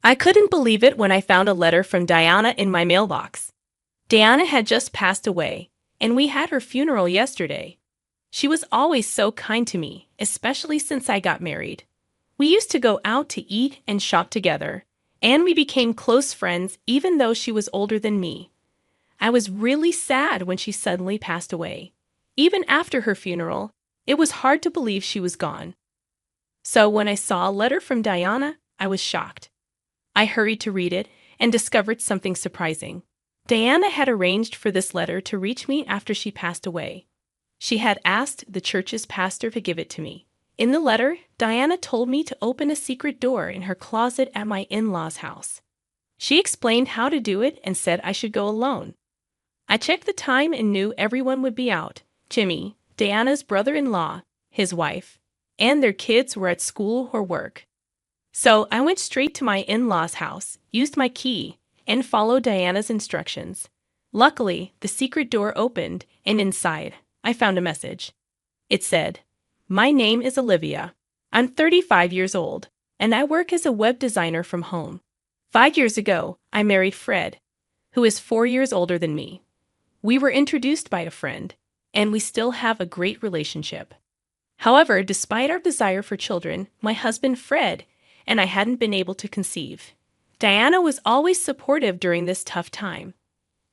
I couldn't believe it when I found a letter from Diana in my mailbox. Diana had just passed away, and we had her funeral yesterday. She was always so kind to me, especially since I got married. We used to go out to eat and shop together, and we became close friends even though she was older than me. I was really sad when she suddenly passed away. Even after her funeral, it was hard to believe she was gone. So when I saw a letter from Diana, I was shocked. I hurried to read it and discovered something surprising. Diana had arranged for this letter to reach me after she passed away. She had asked the church's pastor to give it to me. In the letter, Diana told me to open a secret door in her closet at my in-laws' house. She explained how to do it and said I should go alone. I checked the time and knew everyone would be out. Jimmy, Diana's brother-in-law, his wife, and their kids were at school or work. So I went straight to my in-laws' house, used my key, and followed Diana's instructions. Luckily, the secret door opened, and inside, I found a message. It said, "My name is Olivia. I'm 35 years old, and I work as a web designer from home. 5 years ago, I married Fred, who is 4 years older than me. We were introduced by a friend, and we still have a great relationship. However, despite our desire for children, my husband Fred and I hadn't been able to conceive. Diana was always supportive during this tough time.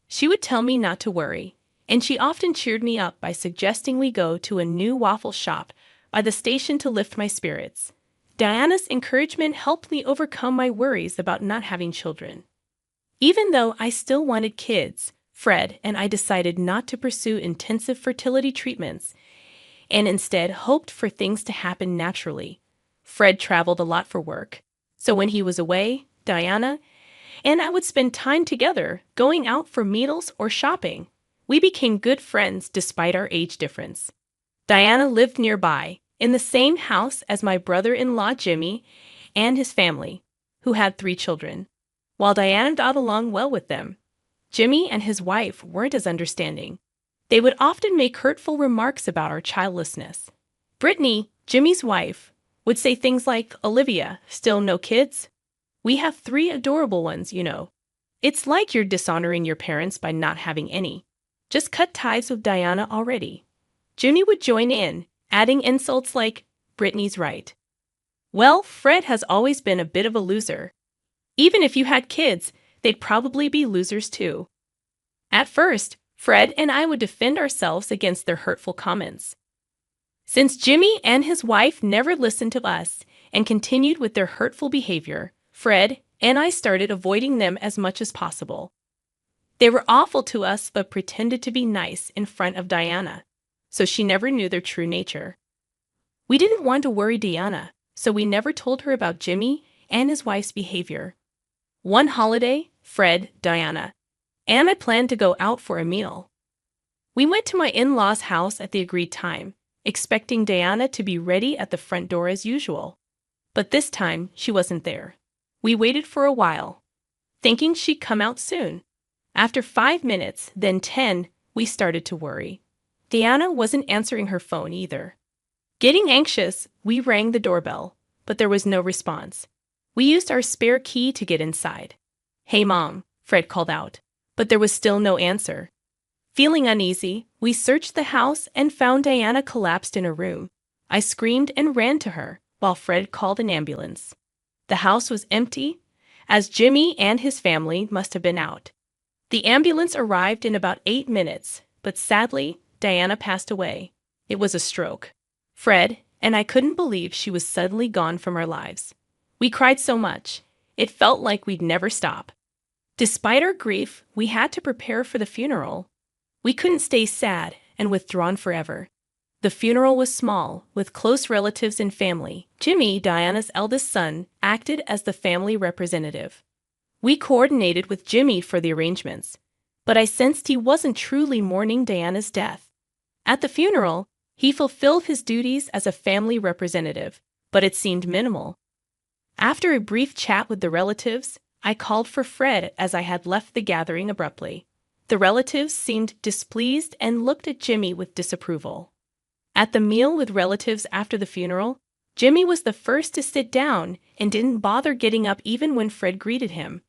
She would tell me not to worry, and she often cheered me up by suggesting we go to a new waffle shop by the station to lift my spirits. Diana's encouragement helped me overcome my worries about not having children. Even though I still wanted kids, Fred and I decided not to pursue intensive fertility treatments and instead hoped for things to happen naturally. Fred traveled a lot for work, so when he was away, Diana and I would spend time together, going out for meals or shopping. We became good friends despite our age difference. Diana lived nearby, in the same house as my brother-in-law Jimmy and his family, who had 3 children. While Diana got along well with them, Jimmy and his wife weren't as understanding. They would often make hurtful remarks about our childlessness. Brittany, Jimmy's wife, would say things like, "Olivia, still no kids? We have 3 adorable ones, you know. It's like you're dishonoring your parents by not having any. Just cut ties with Diana already." Jimmy would join in, adding insults like, "Brittany's right." Well, Fred has always been a bit of a loser. Even if you had kids, they'd probably be losers too. At first, Fred and I would defend ourselves against their hurtful comments. Since Jimmy and his wife never listened to us and continued with their hurtful behavior, Fred and I started avoiding them as much as possible. They were awful to us but pretended to be nice in front of Diana, so she never knew their true nature. We didn't want to worry Diana, so we never told her about Jimmy and his wife's behavior. One holiday, Fred, Diana, and I planned to go out for a meal. We went to my in-laws' house at the agreed time, expecting Diana to be ready at the front door as usual. But this time, she wasn't there. We waited for a while, thinking she'd come out soon. After 5 minutes, then 10, we started to worry. Diana wasn't answering her phone either. Getting anxious, we rang the doorbell, but there was no response. We used our spare key to get inside. "Hey, Mom," Fred called out, but there was still no answer. Feeling uneasy, we searched the house and found Diana collapsed in her room. I screamed and ran to her, while Fred called an ambulance. The house was empty, as Jimmy and his family must have been out. The ambulance arrived in about 8 minutes, but sadly, Diana passed away. It was a stroke. Fred and I couldn't believe she was suddenly gone from our lives. We cried so much, it felt like we'd never stop. Despite our grief, we had to prepare for the funeral. We couldn't stay sad and withdrawn forever. The funeral was small, with close relatives and family. Jimmy, Diana's eldest son, acted as the family representative. We coordinated with Jimmy for the arrangements, but I sensed he wasn't truly mourning Diana's death. At the funeral, he fulfilled his duties as a family representative, but it seemed minimal. After a brief chat with the relatives, I called for Fred as I had left the gathering abruptly. The relatives seemed displeased and looked at Jimmy with disapproval. At the meal with relatives after the funeral, Jimmy was the first to sit down and didn't bother getting up even when Fred greeted him.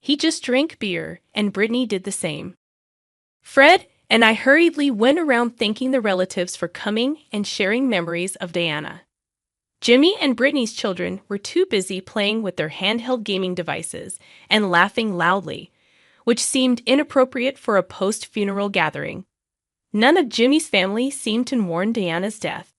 He just drank beer, and Brittany did the same. Fred and I hurriedly went around thanking the relatives for coming and sharing memories of Diana. Jimmy and Brittany's children were too busy playing with their handheld gaming devices and laughing loudly, which seemed inappropriate for a post-funeral gathering. None of Jimmy's family seemed to mourn Diana's death.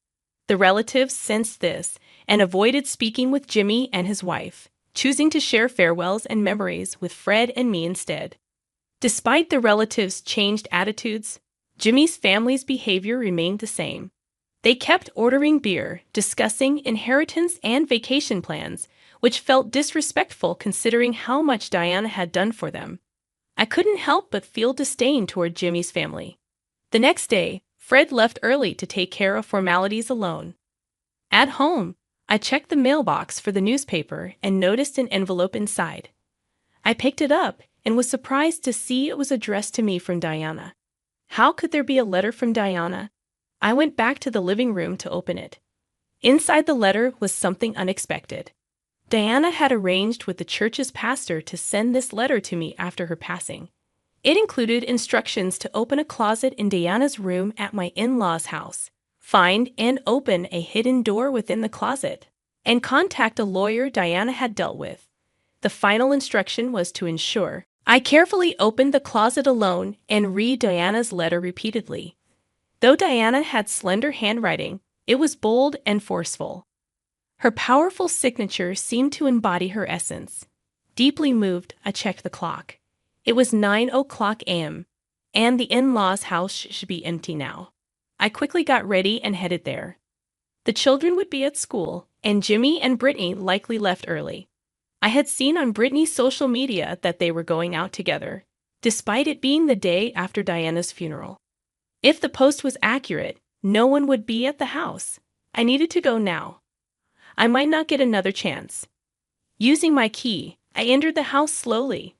The relatives sensed this and avoided speaking with Jimmy and his wife, choosing to share farewells and memories with Fred and me instead. Despite the relatives' changed attitudes, Jimmy's family's behavior remained the same. They kept ordering beer, discussing inheritance and vacation plans, which felt disrespectful considering how much Diana had done for them. I couldn't help but feel disdain toward Jimmy's family. The next day, Fred left early to take care of formalities alone. At home, I checked the mailbox for the newspaper and noticed an envelope inside. I picked it up and was surprised to see it was addressed to me from Diana. How could there be a letter from Diana? I went back to the living room to open it. Inside the letter was something unexpected. Diana had arranged with the church's pastor to send this letter to me after her passing. It included instructions to open a closet in Diana's room at my in-laws' house, find and open a hidden door within the closet, and contact a lawyer Diana had dealt with. The final instruction was to ensure I carefully opened the closet alone and read Diana's letter repeatedly. Though Diana had slender handwriting, it was bold and forceful. Her powerful signature seemed to embody her essence. Deeply moved, I checked the clock. It was 9:00 a.m., and the in-laws' house should be empty now. I quickly got ready and headed there. The children would be at school, and Jimmy and Brittany likely left early. I had seen on Brittany's social media that they were going out together, despite it being the day after Diana's funeral. If the post was accurate, no one would be at the house. I needed to go now. I might not get another chance. Using my key, I entered the house slowly.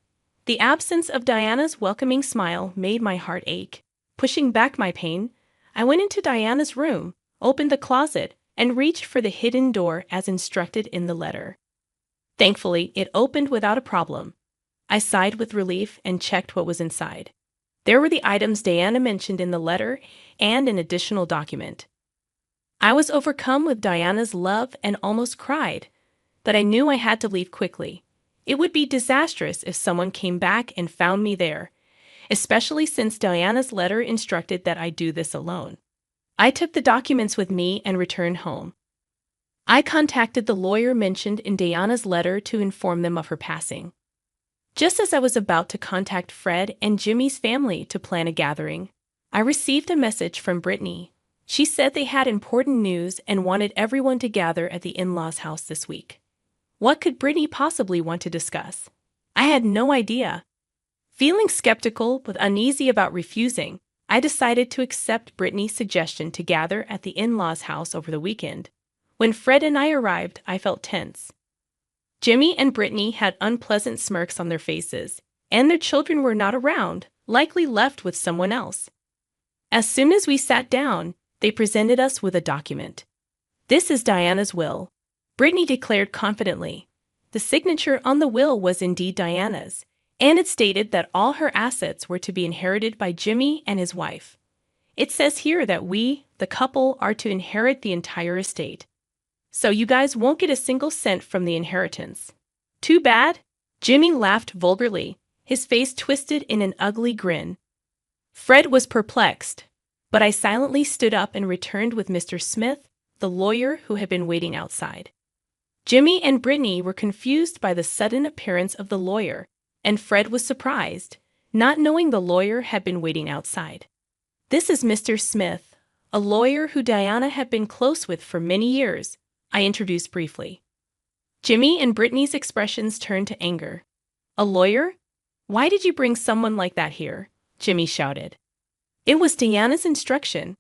The absence of Diana's welcoming smile made my heart ache. Pushing back my pain, I went into Diana's room, opened the closet, and reached for the hidden door as instructed in the letter. Thankfully, it opened without a problem. I sighed with relief and checked what was inside. There were the items Diana mentioned in the letter and an additional document. I was overcome with Diana's love and almost cried, but I knew I had to leave quickly. It would be disastrous if someone came back and found me there, especially since Diana's letter instructed that I do this alone. I took the documents with me and returned home. I contacted the lawyer mentioned in Diana's letter to inform them of her passing. Just as I was about to contact Fred and Jimmy's family to plan a gathering, I received a message from Brittany. She said they had important news and wanted everyone to gather at the in-laws' house this week. What could Brittany possibly want to discuss? I had no idea. Feeling skeptical but uneasy about refusing, I decided to accept Brittany's suggestion to gather at the in-laws' house over the weekend. When Fred and I arrived, I felt tense. Jimmy and Brittany had unpleasant smirks on their faces, and their children were not around, likely left with someone else. As soon as we sat down, they presented us with a document. "This is Diana's will," Brittany declared confidently. The signature on the will was indeed Diana's, and it stated that all her assets were to be inherited by Jimmy and his wife. It says here that we, the couple, are to inherit the entire estate. So you guys won't get a single cent from the inheritance. Too bad? Jimmy laughed vulgarly, his face twisted in an ugly grin. Fred was perplexed, but I silently stood up and returned with Mr. Smith, the lawyer who had been waiting outside. Jimmy and Brittany were confused by the sudden appearance of the lawyer, and Fred was surprised, not knowing the lawyer had been waiting outside. "This is Mr. Smith, a lawyer who Diana had been close with for many years," I introduced briefly. Jimmy and Brittany's expressions turned to anger. "A lawyer? Why did you bring someone like that here?" Jimmy shouted. "It was Diana's instruction.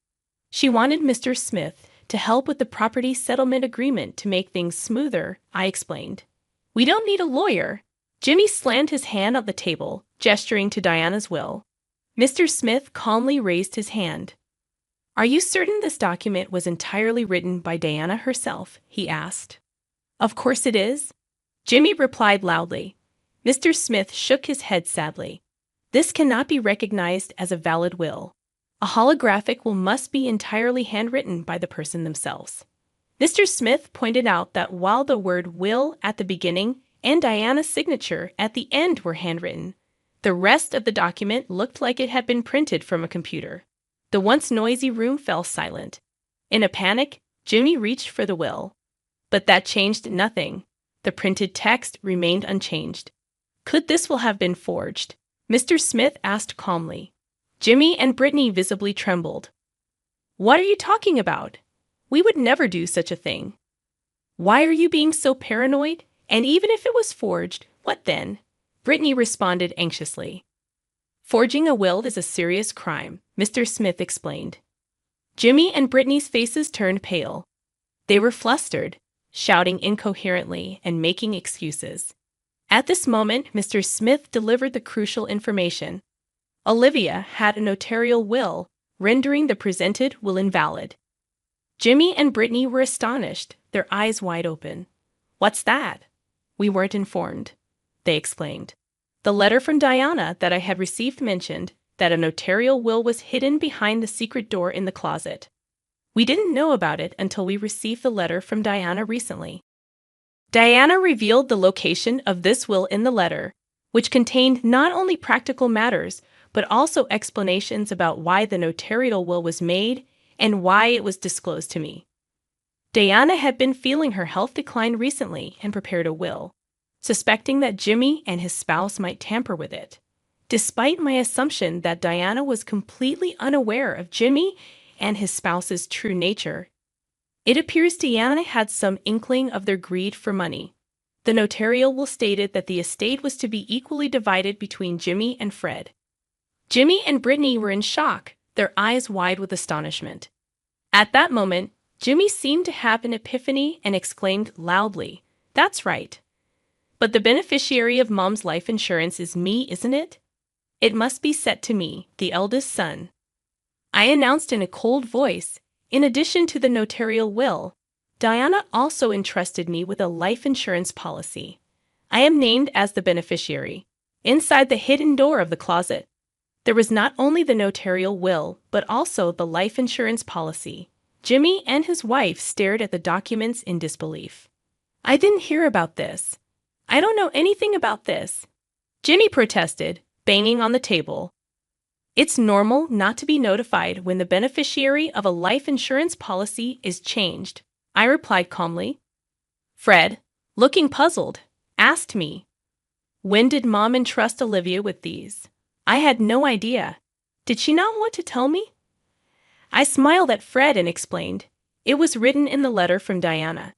She wanted Mr. Smith to help with the property settlement agreement to make things smoother," I explained. "We don't need a lawyer." Jimmy slammed his hand on the table, gesturing to Diana's will. Mr. Smith calmly raised his hand. Are you certain this document was entirely written by Diana herself? He asked. Of course it is, Jimmy replied loudly. Mr. Smith shook his head sadly. This cannot be recognized as a valid will. A holographic will must be entirely handwritten by the person themselves. Mr. Smith pointed out that while the word will at the beginning and Diana's signature at the end were handwritten, the rest of the document looked like it had been printed from a computer. The once noisy room fell silent. In a panic, Jimmy reached for the will. But that changed nothing. The printed text remained unchanged. Could this will have been forged? Mr. Smith asked calmly. Jimmy and Brittany visibly trembled. What are you talking about? We would never do such a thing. Why are you being so paranoid? And even if it was forged, what then? Brittany responded anxiously. Forging a will is a serious crime, Mr. Smith explained. Jimmy and Brittany's faces turned pale. They were flustered, shouting incoherently and making excuses. At this moment, Mr. Smith delivered the crucial information. Olivia had a notarial will, rendering the presented will invalid. Jimmy and Brittany were astonished, their eyes wide open. What's that? We weren't informed, they exclaimed. The letter from Diana that I had received mentioned that a notarial will was hidden behind the secret door in the closet. We didn't know about it until we received the letter from Diana recently. Diana revealed the location of this will in the letter, which contained not only practical matters, but also explanations about why the notarial will was made and why it was disclosed to me. Diana had been feeling her health decline recently and prepared a will, suspecting that Jimmy and his spouse might tamper with it. Despite my assumption that Diana was completely unaware of Jimmy and his spouse's true nature, it appears Diana had some inkling of their greed for money. The notarial will stated that the estate was to be equally divided between Jimmy and Fred. Jimmy and Brittany were in shock, their eyes wide with astonishment. At that moment, Jimmy seemed to have an epiphany and exclaimed loudly, "That's right. But the beneficiary of Mom's life insurance is me, isn't it? It must be set to me, the eldest son." I announced in a cold voice, in addition to the notarial will, Diana also entrusted me with a life insurance policy. I am named as the beneficiary. Inside the hidden door of the closet, there was not only the notarial will, but also the life insurance policy. Jimmy and his wife stared at the documents in disbelief. I didn't hear about this. I don't know anything about this, Jimmy protested, banging on the table. It's normal not to be notified when the beneficiary of a life insurance policy is changed, I replied calmly. Fred, looking puzzled, asked me, when did Mom entrust Olivia with these? I had no idea. Did she not want to tell me? I smiled at Fred and explained, it was written in the letter from Diana.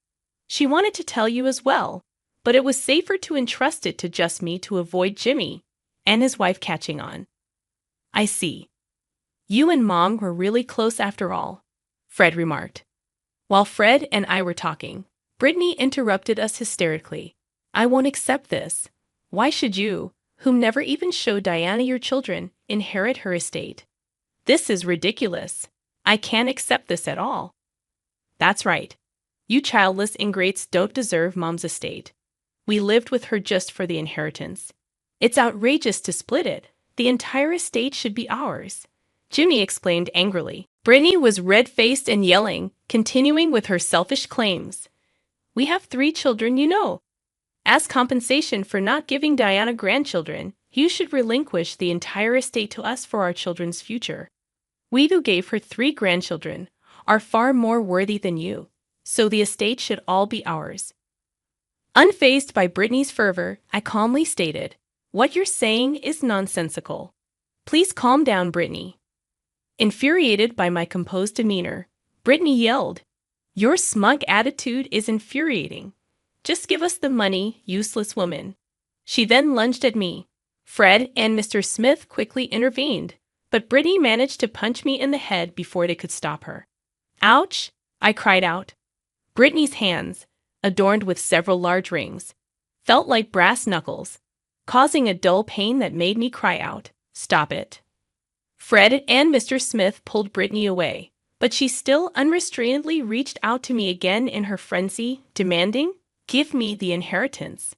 She wanted to tell you as well, but it was safer to entrust it to just me to avoid Jimmy and his wife catching on. I see. You and Mom were really close after all, Fred remarked. While Fred and I were talking, Brittany interrupted us hysterically. I won't accept this. Why should you, whom never even showed Diana your children, inherit her estate? This is ridiculous. I can't accept this at all. That's right. You childless ingrates don't deserve Mom's estate. We lived with her just for the inheritance. It's outrageous to split it. The entire estate should be ours, Jimmy exclaimed angrily. Brittany was red-faced and yelling, continuing with her selfish claims. We have 3 children, you know. As compensation for not giving Diana grandchildren, you should relinquish the entire estate to us for our children's future. We who gave her 3 grandchildren are far more worthy than you, so the estate should all be ours. Unfazed by Brittany's fervor, I calmly stated, what you're saying is nonsensical. Please calm down, Brittany. Infuriated by my composed demeanor, Brittany yelled, your smug attitude is infuriating. Just give us the money, useless woman. She then lunged at me. Fred and Mr. Smith quickly intervened, but Brittany managed to punch me in the head before they could stop her. Ouch! I cried out. Brittany's hands, adorned with several large rings, felt like brass knuckles, causing a dull pain that made me cry out, stop it. Fred and Mr. Smith pulled Brittany away, But she still unrestrainedly reached out to me again in her frenzy, demanding, "Give me the inheritance.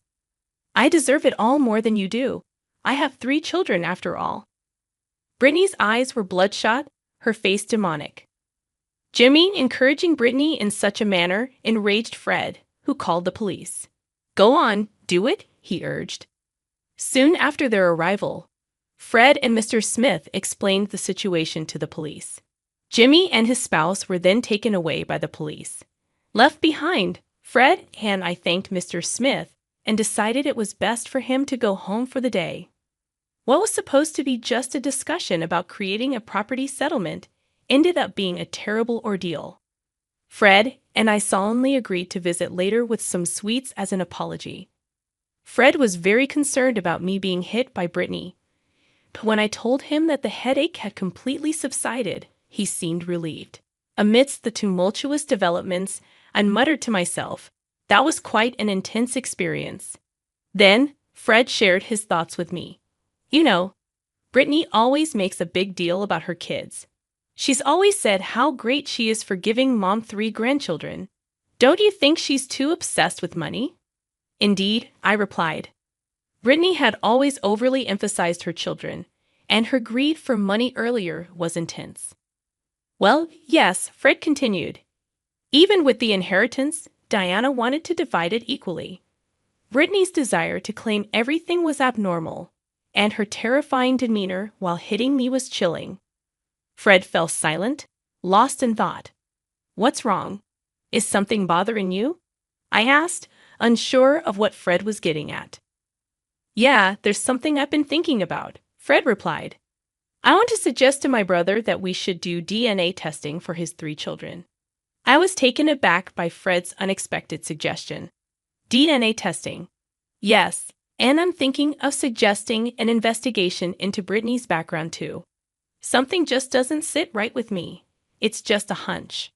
I deserve it all more than you do. I have 3 children after all." Brittany's eyes were bloodshot, her face demonic. Jimmy encouraging Brittany in such a manner enraged Fred, who called the police. "Go on, do it," he urged. Soon after their arrival, Fred and Mr. Smith explained the situation to the police. Jimmy and his spouse were then taken away by the police. Left behind, Fred and I thanked Mr. Smith and decided it was best for him to go home for the day. What was supposed to be just a discussion about creating a property settlement ended up being a terrible ordeal. Fred and I solemnly agreed to visit later with some sweets as an apology. Fred was very concerned about me being hit by Brittany, but when I told him that the headache had completely subsided, he seemed relieved. Amidst the tumultuous developments, I muttered to myself, that was quite an intense experience. Then, Fred shared his thoughts with me. "You know, Brittany always makes a big deal about her kids. She's always said how great she is for giving Mom 3 grandchildren. Don't you think she's too obsessed with money?" "Indeed," I replied. Brittany had always overly emphasized her children, and her greed for money earlier was intense. "Well, yes," Fred continued. "Even with the inheritance, Diana wanted to divide it equally. Brittany's desire to claim everything was abnormal, and her terrifying demeanor while hitting me was chilling." Fred fell silent, lost in thought. "What's wrong? Is something bothering you?" I asked, unsure of what Fred was getting at. "Yeah, there's something I've been thinking about," Fred replied. "I want to suggest to my brother that we should do DNA testing for his 3 children." I was taken aback by Fred's unexpected suggestion. "DNA testing?" "Yes, and I'm thinking of suggesting an investigation into Brittany's background too. Something just doesn't sit right with me. It's just a hunch."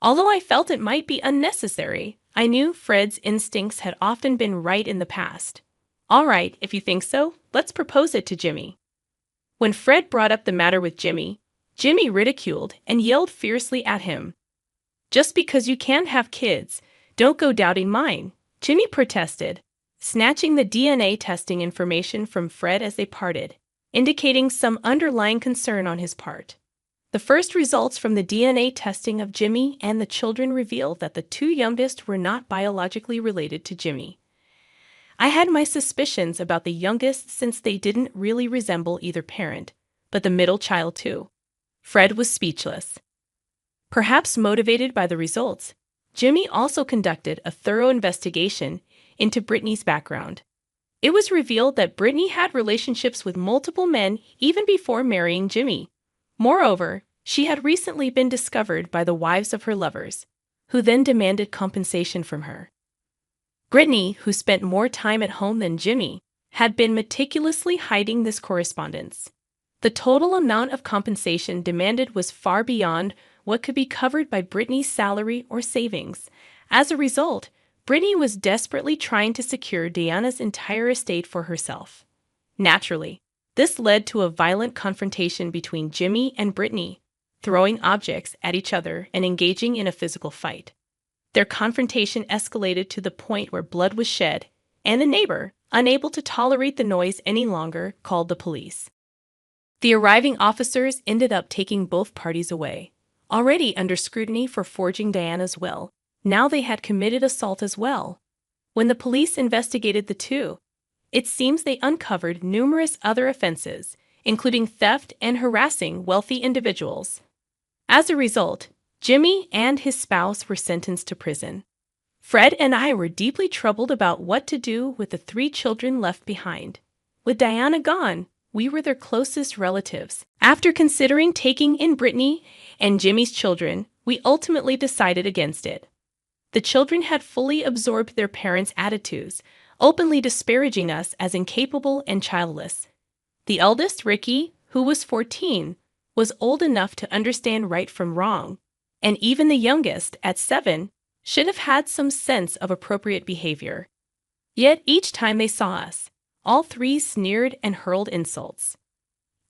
Although I felt it might be unnecessary, I knew Fred's instincts had often been right in the past. "All right, if you think so, let's propose it to Jimmy." When Fred brought up the matter with Jimmy, Jimmy ridiculed and yelled fiercely at him. "Just because you can't have kids, don't go doubting mine," Jimmy protested, snatching the DNA testing information from Fred as they parted, indicating some underlying concern on his part. The first results from the DNA testing of Jimmy and the children revealed that the 2 youngest were not biologically related to Jimmy. I had my suspicions about the youngest since they didn't really resemble either parent, but the middle child too. Fred was speechless. Perhaps motivated by the results, Jimmy also conducted a thorough investigation into Brittany's background. It was revealed that Brittany had relationships with multiple men even before marrying Jimmy. Moreover, she had recently been discovered by the wives of her lovers, who then demanded compensation from her. Brittany, who spent more time at home than Jimmy, had been meticulously hiding this correspondence. The total amount of compensation demanded was far beyond what could be covered by Brittany's salary or savings. As a result, Brittany was desperately trying to secure Diana's entire estate for herself. Naturally, this led to a violent confrontation between Jimmy and Brittany, throwing objects at each other and engaging in a physical fight. Their confrontation escalated to the point where blood was shed, and the neighbor, unable to tolerate the noise any longer, called the police. The arriving officers ended up taking both parties away. Already under scrutiny for forging Diana's will, now they had committed assault as well. When the police investigated the 2, it seems they uncovered numerous other offenses, including theft and harassing wealthy individuals. As a result, Jimmy and his spouse were sentenced to prison. Fred and I were deeply troubled about what to do with the 3 children left behind. With Diana gone, we were their closest relatives. After considering taking in Brittany and Jimmy's children, we ultimately decided against it. The children had fully absorbed their parents' attitudes, openly disparaging us as incapable and childless. The eldest, Ricky, who was 14, was old enough to understand right from wrong, and even the youngest, at 7, should have had some sense of appropriate behavior. Yet each time they saw us, all 3 sneered and hurled insults.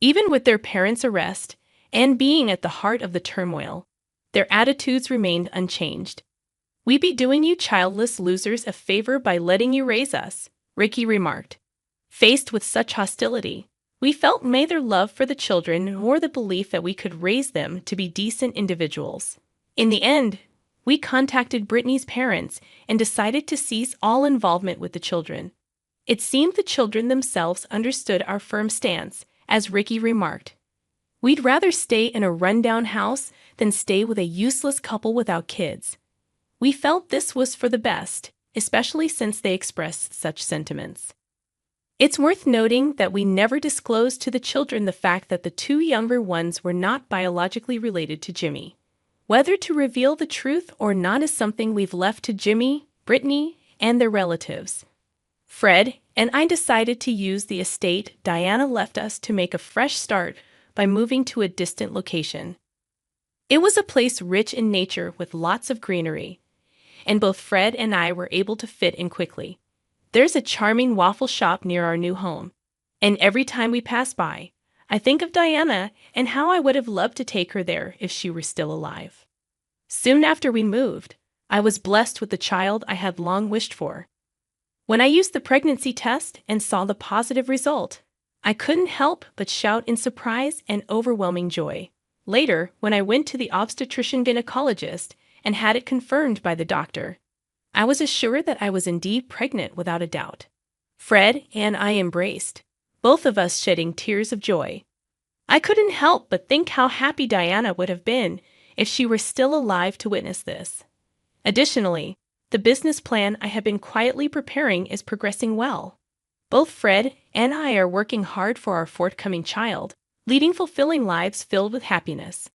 Even with their parents' arrest and being at the heart of the turmoil, Their attitudes remained unchanged. "We'd be doing you childless losers a favor by letting you raise us," Ricky remarked. Faced with such hostility, we felt neither love for the children nor the belief that we could raise them to be decent individuals. In the end, we contacted Brittany's parents and decided to cease all involvement with the children. It seemed the children themselves understood our firm stance, as Ricky remarked. "We'd rather stay in a rundown house than stay with a useless couple without kids." We felt this was for the best, especially since they expressed such sentiments. It's worth noting that we never disclosed to the children the fact that the two younger ones were not biologically related to Jimmy. Whether to reveal the truth or not is something we've left to Jimmy, Brittany, and their relatives. Fred and I decided to use the estate Diana left us to make a fresh start by moving to a distant location. It was a place rich in nature with lots of greenery, and both Fred and I were able to fit in quickly. There's a charming waffle shop near our new home, and every time we pass by, I think of Diana and how I would have loved to take her there if she were still alive. Soon after we moved, I was blessed with the child I had long wished for. When I used the pregnancy test and saw the positive result, I couldn't help but shout in surprise and overwhelming joy. Later, when I went to the obstetrician-gynecologist and had it confirmed by the doctor, I was assured that I was indeed pregnant without a doubt. Fred and I embraced, both of us shedding tears of joy. I couldn't help but think how happy Diana would have been if she were still alive to witness this. Additionally, the business plan I have been quietly preparing is progressing well. Both Fred and I are working hard for our forthcoming child, leading fulfilling lives filled with happiness.